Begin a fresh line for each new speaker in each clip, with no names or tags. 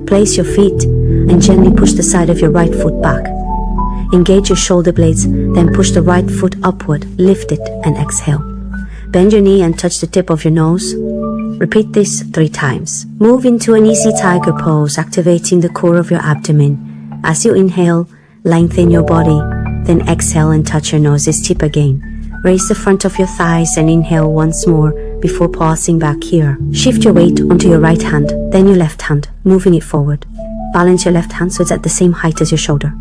Place your feet and gently push the side of your right foot back. Engage your shoulder blades, then push the right foot upward, lift it and exhale. Bend your knee and touch the tip of your nose. Repeat this 3 times. Move into an easy tiger pose, activating the core of your abdomen. As you inhale, lengthen your body, then exhale and touch your nose's tip again. Raise the front of your thighs and inhale once more before pausing back here. Shift your weight onto your right hand, then your left hand, moving it forward. Balance your left hand so it's at the same height as your shoulder.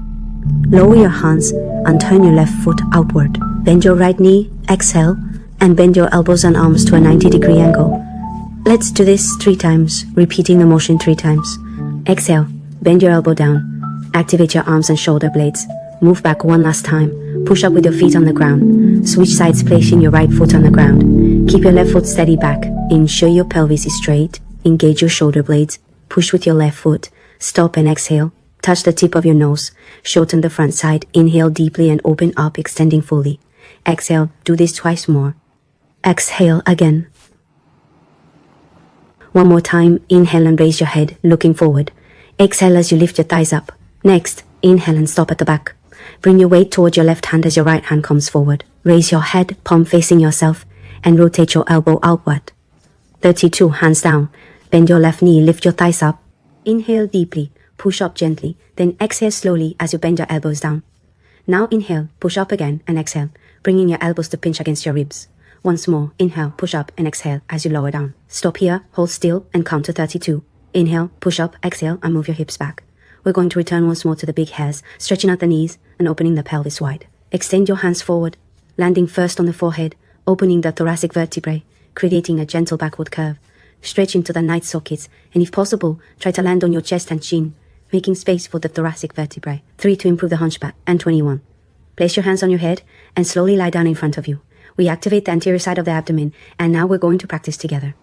Lower your hands and turn your left foot outward. Bend your right knee, exhale, and bend your elbows and arms to a 90-degree angle. Let's do this 3 times, repeating the motion 3 times. Exhale, bend your elbow down. Activate your arms and shoulder blades. Move back one last time. Push up with your feet on the ground. Switch sides, placing your right foot on the ground. Keep your left foot steady back. Ensure your pelvis is straight. Engage your shoulder blades. Push with your left foot. Stop and exhale. Touch the tip of your nose. Shorten the front side. Inhale deeply and open up, extending fully. Exhale. Do this twice more. Exhale again. One more time. Inhale and raise your head, looking forward. Exhale as you lift your thighs up. Next, inhale and stop at the back. Bring your weight towards your left hand as your right hand comes forward. Raise your head, palm facing yourself, and rotate your elbow outward. 32, hands down. Bend your left knee, lift your thighs up. Inhale deeply, push up gently, then exhale slowly as you bend your elbows down. Now inhale, push up again and exhale, bringing your elbows to pinch against your ribs. Once more, inhale, push up and exhale as you lower down. Stop here, hold still and count to 32. Inhale, push up, exhale and move your hips back. We're going to return once more to the big hairs, stretching out the knees and opening the pelvis wide. Extend your hands forward, landing first on the forehead, opening the thoracic vertebrae, creating a gentle backward curve. Stretch into the night sockets, and if possible, try to land on your chest and chin, making space for the thoracic vertebrae. 3 to improve the hunchback, and 21. Place your hands on your head and slowly lie down in front of you. We activate the anterior side of the abdomen, and now we're going to practice together.